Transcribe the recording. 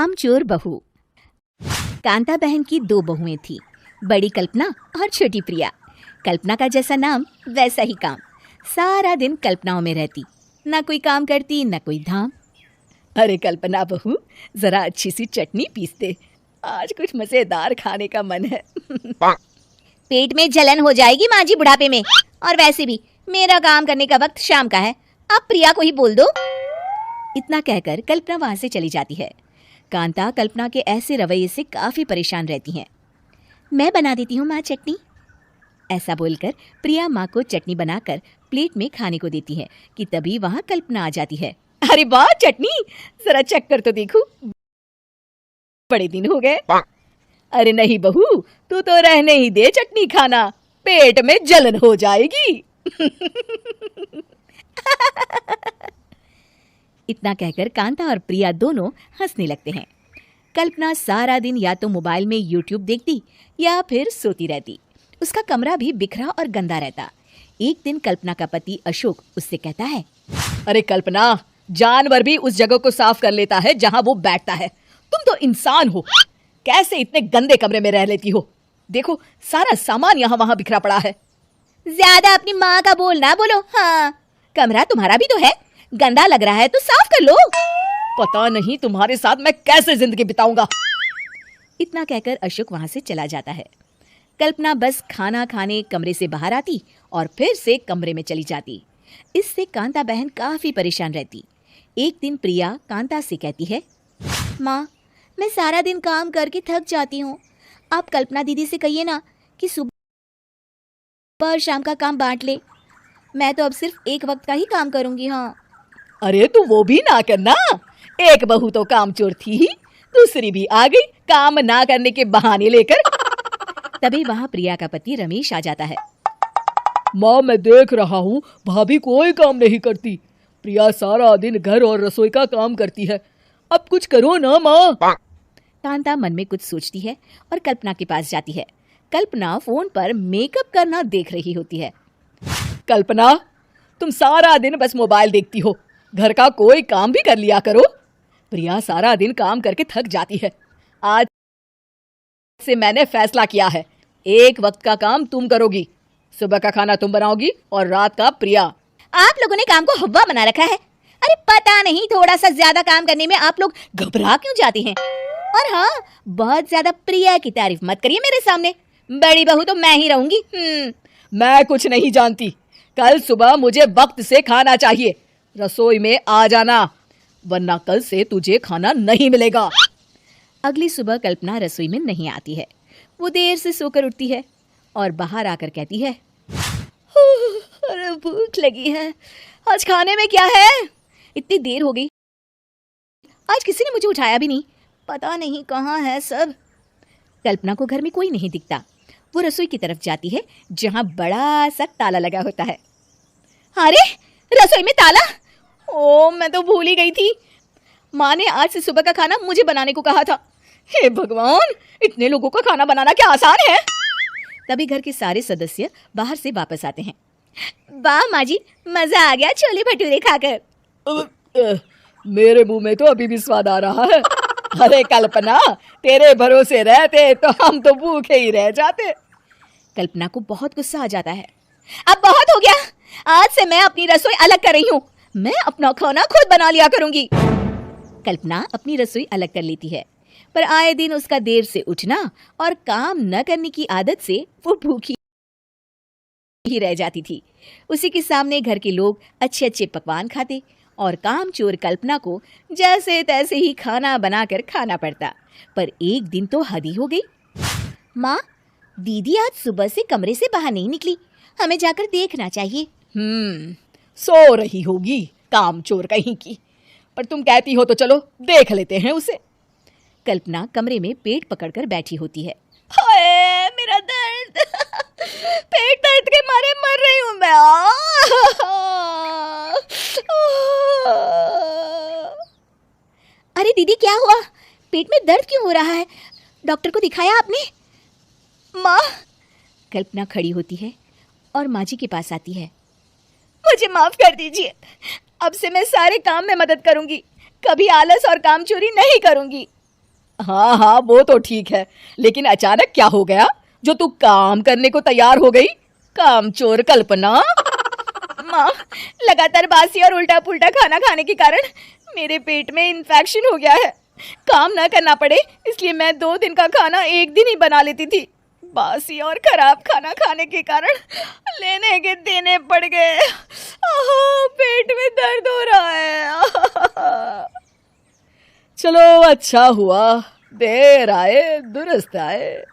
कामचोर बहू। कांता बहन की दो बहुएं थी, बड़ी कल्पना और छोटी प्रिया। कल्पना का जैसा नाम वैसा ही काम। सारा दिन कल्पनाओं में रहती, ना कोई काम करती ना कोई धाम। अरे कल्पना बहू, जरा अच्छी सी चटनी पीस दे, आज कुछ मजेदार खाने का मन है। पेट में जलन हो जाएगी माँ जी बुढ़ापे में, और वैसे भी मेरा काम करने का वक्त शाम का है, आप प्रिया को ही बोल दो। इतना कहकर कल्पना वहां से चली जाती है। कांता कल्पना के ऐसे रवैये से काफी परेशान रहती हैं। मैं बना देती हूँ माँ चटनी, ऐसा बोलकर प्रिया माँ को चटनी बनाकर प्लेट में खाने को देती है कि तभी वहाँ कल्पना आ जाती है। अरे वाह चटनी, जरा चख कर तो देखूं, बड़े दिन हो गए। अरे नहीं बहू, तू तो रहने ही दे चटनी खाना, पेट में जलन हो जाएगी। इतना कहकर कांता और प्रिया दोनों हंसने लगते हैं। कल्पना सारा दिन या तो मोबाइल में यूट्यूब देखती या फिर सोती रहती। उसका कमरा भी बिखरा और गंदा रहता। एक दिन कल्पना का पति अशोक उससे कहता है, अरे कल्पना, जानवर भी उस जगह को साफ कर लेता है जहाँ वो बैठता है, तुम तो इंसान हो, कैसे इतने गंदे कमरे में रह लेती हो? देखो सारा सामान यहाँ वहाँ बिखरा पड़ा है। ज्यादा अपनी माँ का बोल ना बोलो। हाँ, कमरा तुम्हारा भी तो है, गंदा लग रहा है तो साफ कर लो। पता नहीं तुम्हारे साथ मैं कैसे जिंदगी बिताऊंगा। इतना कहकर अशोक वहां से चला जाता है। कल्पना बस खाना खाने कमरे से बाहर आती और फिर से कमरे में चली जाती। इससे कांता बहन काफी परेशान रहती। एक दिन प्रिया कांता से कहती है, माँ, मैं सारा दिन काम करके थक जाती हूँ, आप कल्पना दीदी से कहिए ना कि सुबह और शाम का काम बांट ले, मैं तो अब सिर्फ एक वक्त का ही काम करूंगी। हाँ। अरे तू वो भी ना करना, एक बहू तो कामचोर थी ही, दूसरी भी आ गई काम ना करने के बहाने लेकर। तभी वहाँ प्रिया का पति रमेश आ जाता है। माँ, मैं देख रहा हूँ भाभी कोई काम नहीं करती, प्रिया सारा दिन घर और रसोई का काम करती है, अब कुछ करो ना माँ। कांता मन में कुछ सोचती है और कल्पना के पास जाती है। कल्पना फोन पर मेकअप करना देख रही होती है। कल्पना, तुम सारा दिन बस मोबाइल देखती हो, घर का कोई काम भी कर लिया करो। प्रिया सारा दिन काम करके थक जाती है, आज से मैंने फैसला किया है, एक वक्त का काम तुम करोगी, सुबह का खाना तुम बनाओगी और रात का प्रिया। आप लोगों ने काम को हवा बना रखा है। अरे पता नहीं थोड़ा सा ज्यादा काम करने में आप लोग घबरा क्यों जाते हैं। और हाँ, बहुत ज्यादा प्रिया की तारीफ मत करिए मेरे सामने, बड़ी बहू तो मैं ही रहूंगी। मैं कुछ नहीं जानती, कल सुबह मुझे वक्त से खाना चाहिए, रसोई में आ जाना, वरना कल से तुझे खाना नहीं मिलेगा। अगली सुबह कल्पना रसोई में नहीं आती है। वो देर से सोकर उठती है और बाहर आकर कहती है, अरे भूख लगी है, आज खाने में क्या है? इतनी देर हो गई, आज किसी ने मुझे उठाया भी नहीं, पता नहीं कहाँ है सब। कल्पना को घर में कोई नहीं दिखता। वो रसोई की तरफ जाती है जहाँ बड़ा सा ताला लगा होता है। अरे रसोई में ताला! ओ, मैं तो भूल ही गई थी, माँ ने आज से सुबह का खाना मुझे बनाने को कहा था। हे भगवान, इतने लोगों का खाना बनाना क्या आसान है? तभी घर के सारे सदस्य बाहर से वापस आते हैं। वाह माँ जी, मजा आ गया छोले भटूरे खाकर। मेरे मुंह में तो अभी भी स्वाद आ रहा है। अरे कल्पना, तेरे भरोसे रहते तो हम तो भूखे ही रह जाते। कल्पना को बहुत गुस्सा आ जाता है। अब बहुत हो गया, आज से मैं अपनी रसोई अलग कर रही हूँ, मैं अपना खाना खुद बना लिया करूंगी। कल्पना अपनी रसोई अलग कर लेती है, पर आए दिन उसका देर से उठना और काम न करने की आदत से वो भूखी ही रह जाती थी। उसी के सामने घर के लोग अच्छे अच्छे पकवान खाते और कामचोर कल्पना को जैसे तैसे ही खाना बनाकर खाना पड़ता। पर एक दिन तो हद ही हो गई। माँ, दीदी आज सुबह से कमरे से बाहर नहीं निकली, हमें जाकर देखना चाहिए। सो रही होगी कामचोर कहीं की, पर तुम कहती हो तो चलो देख लेते हैं उसे। कल्पना कमरे में पेट पकड़कर बैठी होती है। हाय मेरा दर्द, पेट दर्द के मारे मर रही हूँ मैं। अरे दीदी, क्या हुआ? पेट में दर्द क्यों हो रहा है? डॉक्टर को दिखाया आपने? माँ, कल्पना खड़ी होती है और माँ जी के पास आती है। मुझे माफ कर दीजिए, अब से मैं सारे काम में मदद करूंगी, कभी आलस और काम चोरी नहीं करूंगी। हाँ हाँ, वो तो ठीक है, लेकिन अचानक क्या हो गया जो तू काम करने को तैयार हो गई? कामचोर कल्पना। माँ, लगातार बासी और उल्टा पुल्टा खाना खाने के कारण मेरे पेट में इन्फेक्शन हो गया है। काम ना करना पड़े इसलिए मैं 2 दिन का खाना एक दिन ही बना लेती थी। बासी और खराब खाना खाने के कारण लेने के देने पड़ गए। पेट में दर्द हो रहा है। चलो अच्छा हुआ, देर आए दुरुस्त आए।